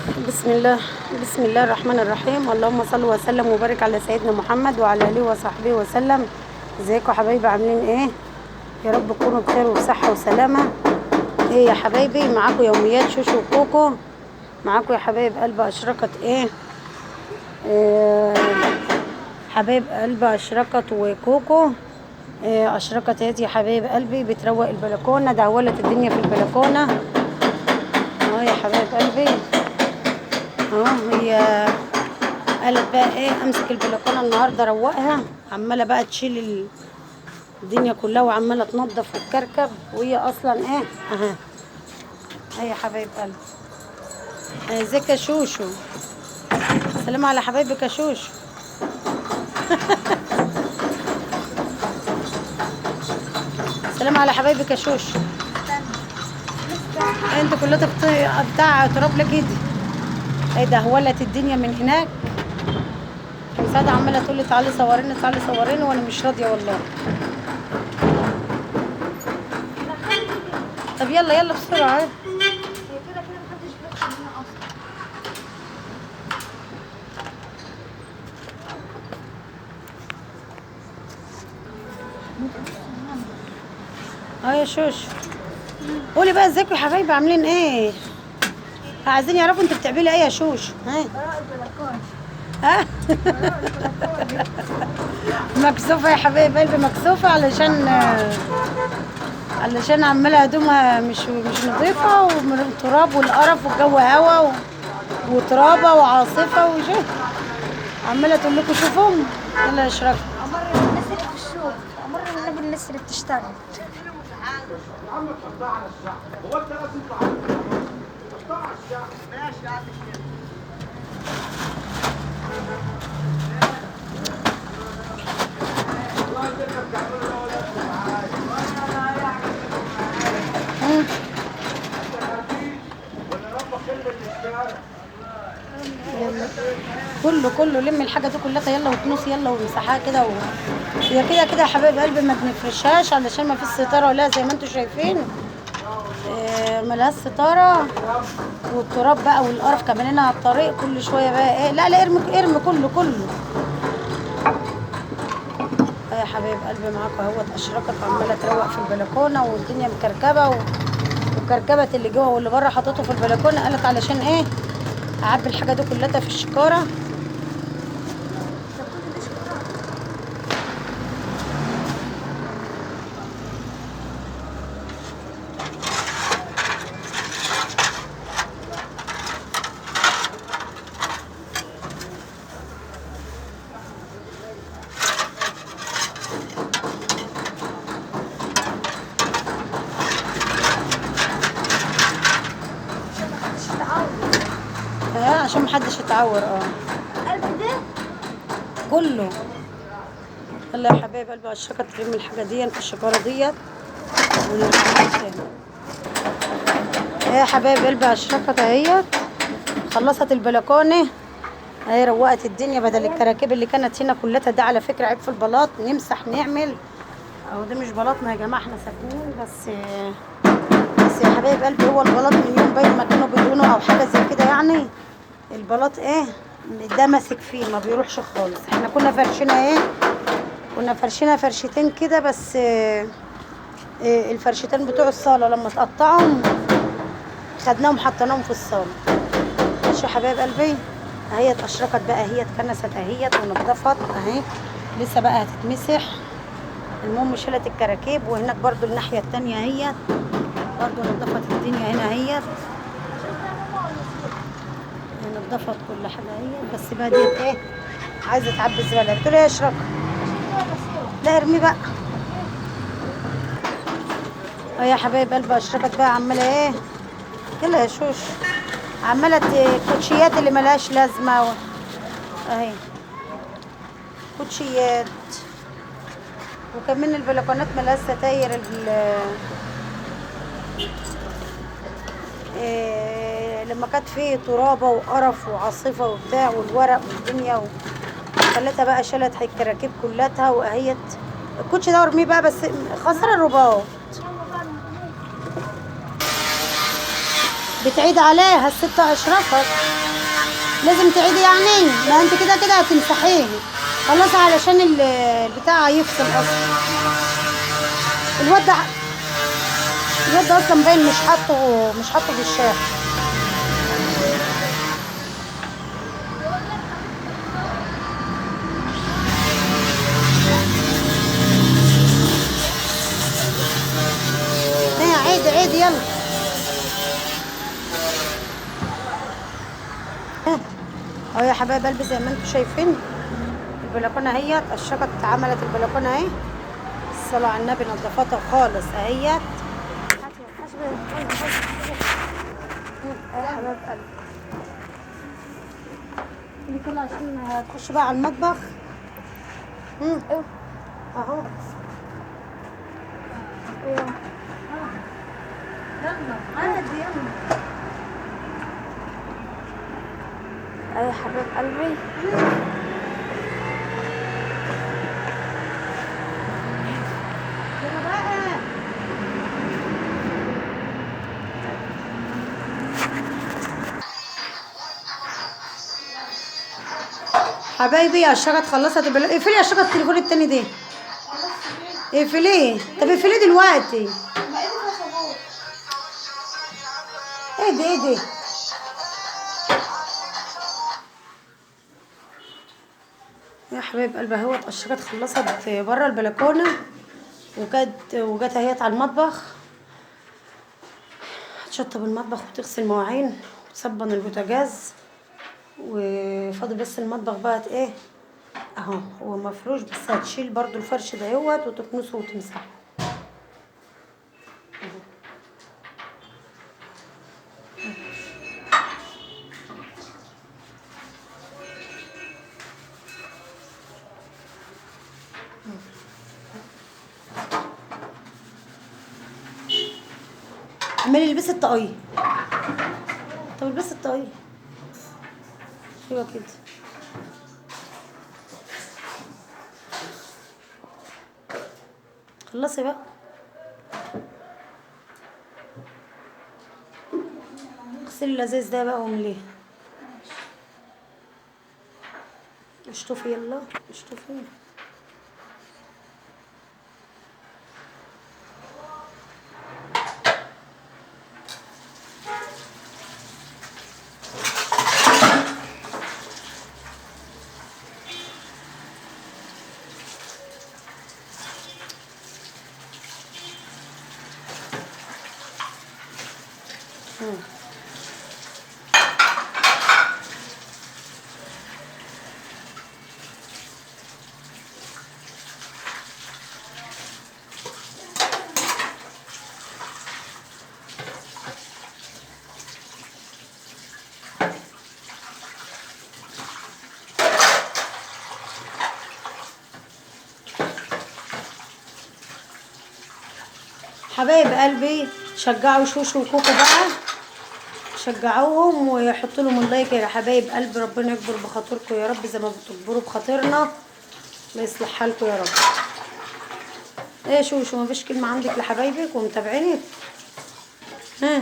بسم الله الرحمن الرحيم. اللهم صل وسلم وبارك على سيدنا محمد وعلى اله وصحبه وسلم. ازيكم يا حبايبي؟ عاملين ايه؟ يا رب تكونوا بخير وبصحه وسلامه. ايه يا حبايبي، معاكم يوميات شوشو وكوكو. معاكم يا حبايب قلب اشرقت إيه حبايب قلب اشرقت وكوكو. اشرقت اهي يا حبايب قلبي، بتروق البلكونه، دهولت الدنيا في البلكونه اهو يا حبايب قلبي. اهو هي قالت بقى ايه، امسك البلكونه النهارده اروقها، عماله بقى تشيل الدنيا كلها وعماله تنظف وتكركب، وهي اصلا ايه اها. هي حبايب قلبي، ازيك يا شوشو؟ سلام على حبايبك يا شوشو. سلام على حبايبك يا شوشو. انت كلها بتاع تراب لك ايدي. ايه ده، ولت الدنيا من هناك. مساعدة عماله تقول لي تعالي صوريني تعالي صوريني، وانا مش راضيه والله. طب يلا يلا بسرعه. هي كده كده محدش بيدخل هنا اصلا. اه يا شوشو، قولي بقى ازيكم يا حبايبي، عاملين ايه؟ عايزين يعرفوا انت بتعملي ايه يا شوشو. براء البلكونه. ها براء البلكونه. مكسوفه يا حبايب قلبي، مكسوفه علشان عماله هدومها مش نظيفه، ومن التراب والقرف والجو هوا وترابه وعاصفه وشوف، عماله تقول لكم شوفوا. يلا يا اشرف. امر الناس اللي في الشغل، امر النبي الناس اللي بتشتغل. يلا كله لم الحاجه دي كلها، يلا وكنوس، يلا ومسحها كده هي كده كده يا حبايب قلبي، ما بنفرشهاش علشان ما فيش ستاره ولا زي ما انتم شايفين. ملهاش ستاره، والتراب بقى والقرف كمان هنا على الطريق كل شويه بقى ايه. لا ارمي كله. يا حبايب قلبي معاكم اهوت، اشرقت عماله تروق في البلكونه، والدنيا مكركبه وكركبت اللي جوه واللي بره حطيته في البلكونه. قالت علشان ايه، اعبي الحاجه دي كلها في الشكاره. عشان محدش يتعود. عشان محدش يتعور قلب ده كله. يلا يا حبايب قلبي، اشرقت ترمي الحاجه دي في الشكاره ديت ونرجع تاني. يا حبايب قلبي، اشرقت اهيت، خلصت البلكونه اهي، روقت الدنيا بدل الكراكيب اللي كانت هنا كلها. ده على فكره عيب في البلاط، نمسح نعمل اهو. ده مش بلاطنا يا جماعه، احنا ساكنين بس يا حبايب قلبي، هو البلاط من يوم باين ما كانوا بيدهنوا او حاجه زي كده يعني. البلاط ايه ده ماسك فيه ما بيروحش خالص. احنا كنا فرشنا فرشتين كده بس. الفرشتين بتوع الصاله لما اتقطعوا خدناهم حطيناهم في الصاله. ماشي يا حبايب قلبي، اهي اشرقت بقى، هي اتكنست اهيت ونضفت اهي، لسه بقى هتتمسح. المهم شالت الكراكيب، وهناك برضو الناحيه التانيه اهيت برضو نضفت الدنيا هنا اهيت، نضفت كل حاجه اهيت. بس بقى ديت ايه، عايزه تعبي الزباله. قلت له يا اشرق، لا ارمي بقى. يا حبايب قلبي، اشرقت بقى عماله ايه. يلا يا شوش، عماله الكوتشيات اللي ملهاش لازمه اهي، كوتشيات. وكمان البلكونات ملهاش ستاير لما كانت فيه ترابه وقرف وعاصفه وبتاع والورق والدنيا خلتها بقى، شالت الكراكيب كلها واهيت. الكوتشي ده ارميه بقى، بس خسر الرباط. بتعيد عليها الست اشرفت. لازم تعيدي يعني، ما انت كده كده هتمسحيه خلاص علشان البتاع يفصل اصلا. الواد ده الواد ده اصلا باين مش حاطه في الشاحن. ايه عيدي عيدي يلا. اهو يا حبايب قلبي زي ما انتم شايفين البلكونه اهيت اتقشرت، اتعملت البلكونه اهي. الصلاة على النبي نضفتها خالص اهيت. يا حبايب قلبي دي كلها عشان هتخش بقى على المطبخ. اهو ايوه يلا عادي يلا. يا حبيب قلبي. يلا بقى حبايبي الشجرة خلصت اقفلي يا شجرة التليفون التاني ده. اقفليه. طب اقفليه دلوقتي. ايه ده ايه ده؟ يا حبايب قلبي اهوت الشجرة خلصت بره البلكونة وجت اهيت على المطبخ. هتشطب المطبخ وتغسل مواعين وتصبن البوتاجاز، وفاضل بس المطبخ بقى ايه اهو هو مفروش، بس هتشيل برضو الفرش دهوت وتكنسه وتمسحه. اعملي البسي الطاقية. طب البسي الطاقية. ايوه كده. خلصي بقى. اغسلي اللذيذ ده بقى وامليه. اشطفي يلا اشطفي. حبايب قلبي شجعوا شوشو وكوكو بقى، شجعوهم وحطوا لهم اللايك يا حبايب قلبي. ربنا يكبر بخاطركم يا رب زي ما بتكبروا بخاطرنا. الله يصلح حالكم يا رب. ايه يا شوشو مفيش كلمه عندك لحبايبك ومتابعينك؟ ها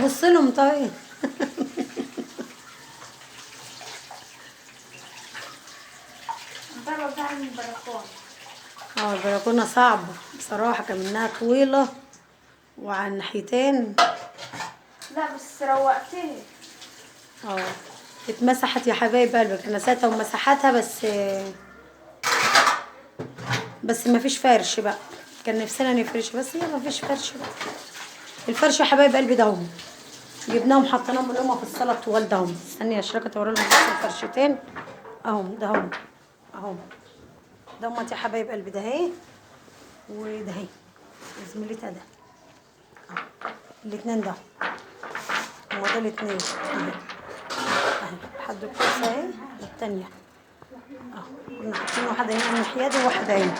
بص لهم طيب. البلكونه صعبه بصراحه، كمنها طويله وعلى الناحيتين. لا بس روقتني. اتمسحت يا حبايب قلبي، كنساتها ومسحتها بس ما فيش فرش بقى. كان نفسنا نفرش بس هي ما فيش فرش بقى. الفرش يا حبايب قلبي ده هم جبناهم حطيناهم من هما في الصاله الطوال ده هم. استني يا شركه اوري لهم بس الفرشتين اهم ده هم اهم ده هم يا حبايب قلبي. ده اهي وده اهي زميلتها ده اهو الاتنين ده هما ده الاتنين اهي اهي لحد الكرسي اهي والتانيه اهو. كنا حاطين واحده هنا من الناحيه دي وواحده هنا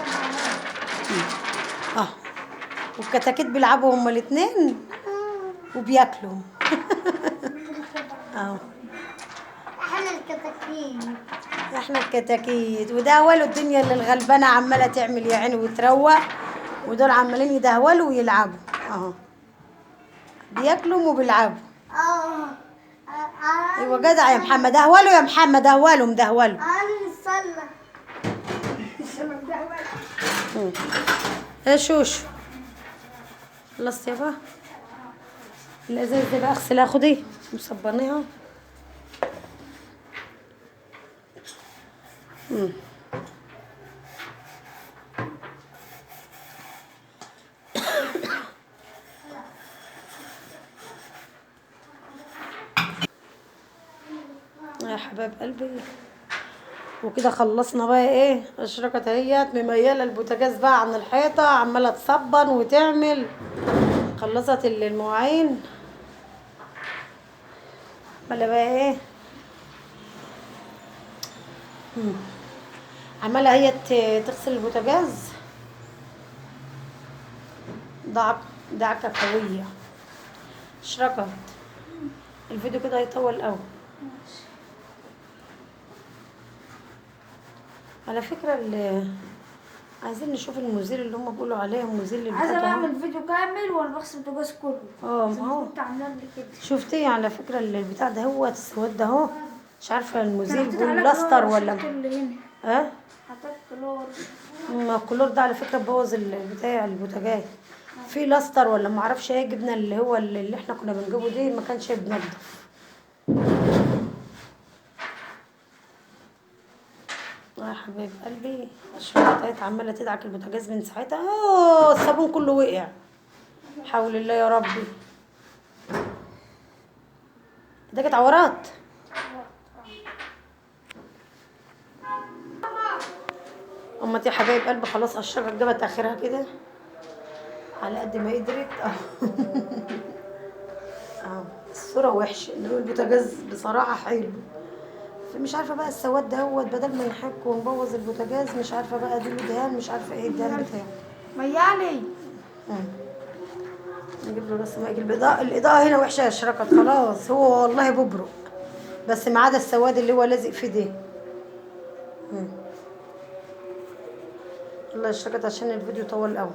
اهو. والكتاكيت بيلعبوا هما الاتنين وبياكلوا. اهو احنا الكتاكيت. احنا الكتاكيت. وده اول الدنيا اللي الغلبانه عماله تعمل يا عيني وتروق ودول عمالين يدهولوا ويلعبوا اهو، بياكلوا وبيلعبوا. ايوه جدع يا محمد، دهولوا يا محمد، دهولوا مدهولوا. يا شوشو خلصت يابا؟ الازاز دي بقى اغسلها، خدي مصبنيها. يا حبايب قلبي، وكده خلصنا بقى ايه. اشركت اهيت مميله البوتاجاز بقى عن الحيطه، عماله تصبن وتعمل. خلصت المواعين، عماله بقى ايه، عماله هي تغسل البوتاجاز. دعكه قويه. اشركت الفيديو كده هيطول قوي. على فكره عايزين نشوف المزيل اللي هم بيقولوا عليه مزيل للبتاع. عايزه اعمل فيديو كامل وانا بغسل البوتاجاز كله. ما هو كنت عاملاه قبل كده. شفتي على فكره البتاع ده هو السواد ده اهو، مش عارفه المزيل بيقول لاستر ولا ها. حطيت كلور. ما الكلور ده على فكره بوظ بتاع البوتاجاز. في لاستر ولا ما اعرفش ايه، جبنا اللي هو اللي احنا كنا بنجيبه دي ما كانش بنضف. يا حبيب قلبي الشرطات عماله تدعك البوتاجاز من ساعتها. الصابون كله وقع. حول الله يا ربي. ده كانت عورات. امتي يا حبايب قلبي خلاص الشجر جابت اخرها كده على قد ما قدرت. الصوره وحشه، اللي هو البوتاجاز بصراحه حلو. مش عارفه بقى السواد ده هو بدل ما نحك ونبوظ البوتاجاز، مش عارفه بقى دي دهان، مش عارفه ايه الدهان بتاعه. ميالي نجيب له بس ما يجي الاضاءه هنا وحشه يا شركت خلاص. هو والله ببرق بس ما عدا السواد اللي هو لازق في ده. الله يشركت عشان الفيديو طول قوي.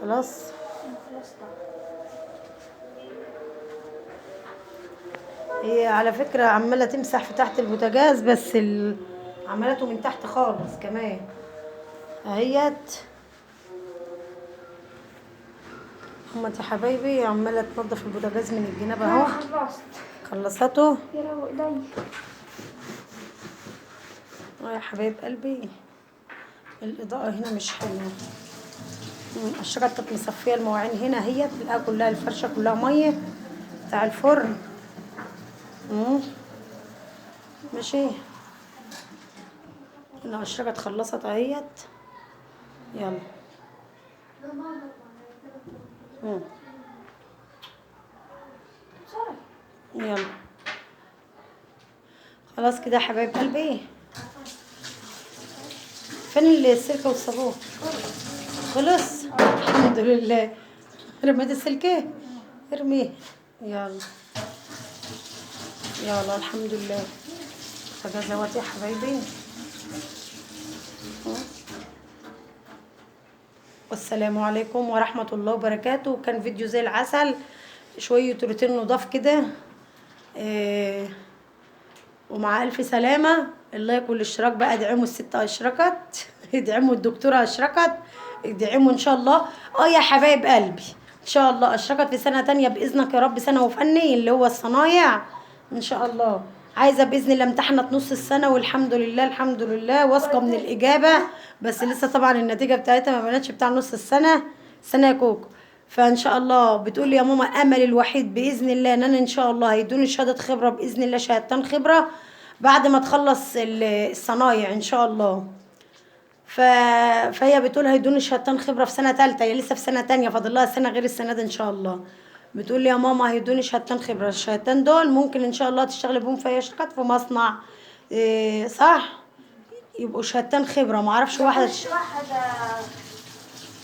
خلاص هي على فكره عماله تمسح في تحت البوتاجاز، بس عملته من تحت خالص كمان اهيت. همت يا حبايبي عماله تنضف البوتاجاز من الجناب اهو. خلصته يا روق ايدي. يا حبايب قلبي الاضاءه هنا مش حلوه. الشجره كانت مصفيه المواعين هنا اهيت، تلاقيها كلها الفرشه كلها ميه بتاع الفرن. ماشي هنا الشجره اتخلصت اهيت. يلا يلا خلاص كده يا حبايب قلبي. فين السلكه والصابون؟ خلص الحمد لله. رميت السلكه ارميه. يلا يلا الحمد لله. فجزوات يا حبايبي. والسلام عليكم ورحمة الله وبركاته. كان فيديو زي العسل، شوية روتين نضاف كده. ومع ألف سلامة. الله يكون الاشتراك بقى. ادعموا الستة اشركت، ادعموا الدكتورة اشركت، ادعموا ان شاء الله. يا حبايب قلبي ان شاء الله اشركت في سنة تانية بإذنك يا رب، سنة وفني اللي هو الصنايع ان شاء الله. عايزه باذن الله امتحنت نص السنه والحمد لله الحمد لله واثقه من الاجابه، بس لسه طبعا النتيجه بتاعتها ما بانتش بتاع نص السنه يا كوكو. فان شاء الله بتقول لي يا ماما امل الوحيد باذن الله ان انا ان شاء الله هيدوني شهاده خبره باذن الله، شهادتين خبره بعد ما تخلص الصنايع ان شاء الله. فهي بتقول هيدوني شهادتين خبره في سنه ثالثه، هي لسه في سنه ثانيه فاضل لها سنه غير السنه دي ان شاء الله. بتقول لي يا ماما هيدوني شهادتين خبره، الشهادتين دول ممكن ان شاء الله تشتغلي بهم في شركات في مصنع. صح يبقوا شهادتين خبره، ما اعرفش واحده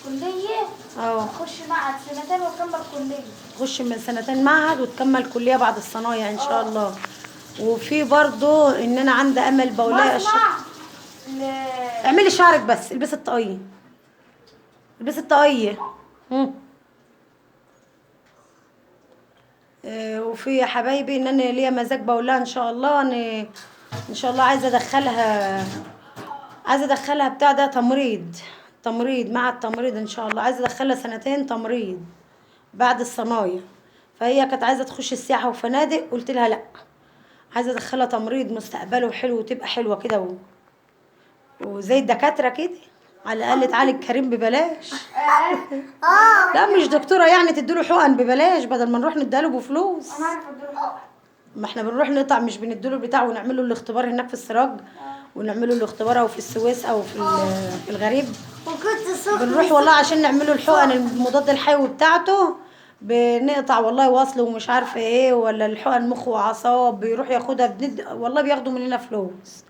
كليه. اخش معهد سنتين واكمل كليه. تخش من سنتين معهد وتكمل كليه بعد الصنايع ان شاء الله. وفي برضو ان انا عندي امل بولاقي مصنع اعملي شعرك بس، البسي الطاقيه البسي الطاقية. وفي يا حبايبي ان انا ليا مزاج بقول لها ان شاء الله ان شاء الله عايزه ادخلها بتاع ده تمريض مع التمريض ان شاء الله، عايزه ادخلها سنتين تمريض بعد الصنايع. فهي كانت عايزه تخش السياحه وفنادق، قلت لها لا، عايزه ادخلها تمريض مستقبله حلو وتبقى حلوه كده وزي الدكاتره كده، على الاقل تعالج كريم ببلاش. لا مش دكتوره يعني تديله حقن ببلاش بدل ما نروح نديله بفلوس. انا عارفه اديله حقن. ما احنا بنروح نقطع، مش بنديله البتاع ونعمل له الاختبار هناك في السراج، ونعمل له الاختبار او في السويس او في الغريب. وكنت سخن. بنروح والله عشان نعمل له الحقن المضاد الحيوي بتاعته، بنقطع والله وصل ومش عارفه ايه، ولا الحقن مخ واعصاب بيروح ياخدها والله بياخدوا مننا فلوس.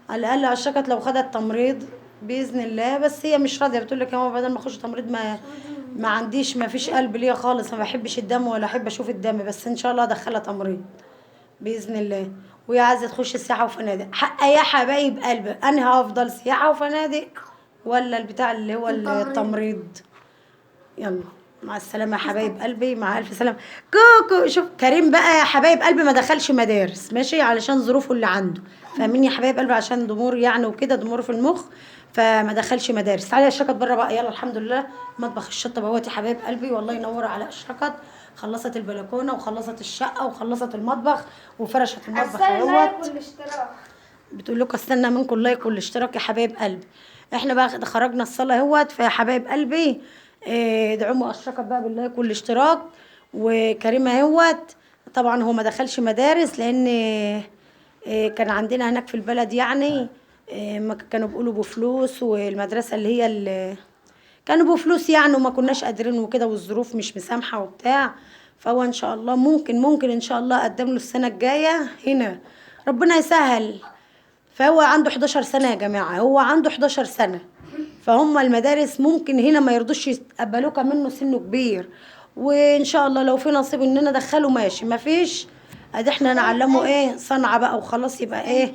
على الاقل اشركت لو خدت تمريض باذن الله، بس هي مش راضيه، بتقول لك يا ماما بدل ما اخش تمريض ما عنديش، ما فيش قلب ليا خالص، ما بحبش الدم ولا احب اشوف الدم، بس ان شاء الله ادخلها تمريض باذن الله. وهي عايزه تخش سياحه وفنادق. حق يا حبايب قلبي، انا هفضل سياحه وفنادق ولا البتاع اللي هو التمريض؟ يلا مع السلامه يا حبايب قلبي، مع الف سلامه. كوكو شوف كريم بقى يا حبايب قلبي ما دخلش مدارس ماشي علشان ظروفه اللي عنده، فاهمين يا حبايب قلبي، عشان ضمور يعني وكده، ضمور في المخ، فما دخلش مدارس. تعالي يا اشركت بره بقى، يلا الحمد لله مطبخ الشطه بهوت يا حبايب قلبي، والله ينور على اشركت، خلصت البلكونه وخلصت الشقه وخلصت المطبخ وفرشت المطبخ استنى اهوت. الاشتراك. بتقول لكم استنى منكم اللايك والاشتراك يا حبايب قلبي. احنا بقى خرجنا الصلاه اهوت، فيا حبايب قلبي ادعموا اشركت بقى باللايك والاشتراك. وكريمه اهوت طبعا هو ما دخلش مدارس لان كان عندنا هناك في البلد يعني ما كانوا بيقولوا بفلوس، والمدرسه اللي هي اللي كانوا بفلوس يعني، وما كناش قادرين وكده، والظروف مش مسامحه وبتاع. فهو ان شاء الله ممكن ان شاء الله اقدم له السنه الجايه هنا، ربنا يسهل. فهو عنده 11 سنه يا جماعه، هو عنده 11 سنه، فهم المدارس ممكن هنا ما يرضوش يقبلوك منه سنه كبير. وان شاء الله لو في نصيب اننا ندخله ماشي، ما فيش ادي احنا نعلمه ايه صنعه بقى وخلاص، يبقى ايه،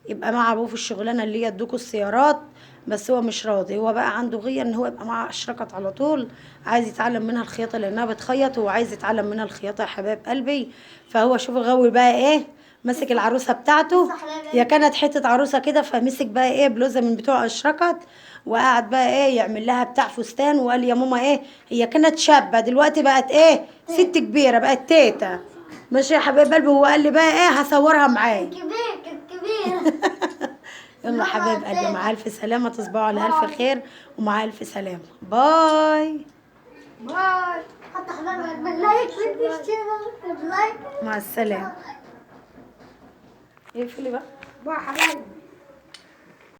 يبقى مع ابوه في الشغلانه اللي هي ادوكوا السيارات. بس هو مش راضي، هو بقى عنده غير ان هو يبقى مع اشركت على طول، عايز يتعلم منها الخياطه لانها بتخيط، وهو عايز يتعلم منها الخياطه يا حبايب قلبي. فهو شوف غاوي بقى ايه، مسك العروسه بتاعته، هي كانت حته عروسه كده، فمسك بقى ايه بلوزه من بتوع اشركت، وقعد بقى ايه يعمل لها بتاع فستان، وقال يا ماما ايه، هي كانت شابه دلوقتي بقت ايه ست كبيره، بقت تيتا ماشي يا حبايب قلبي. هو قال لي بقى ايه هصورها معايا. كبير. يلا حبايب قلبي مع الف سلامه، تصبحوا على الف خير ومع الف سلامه، باي. باي. حتى حضرنا باللايك والاشتراك. باللايك. مع السلامه. اقفلي بقى. باي حبايبي.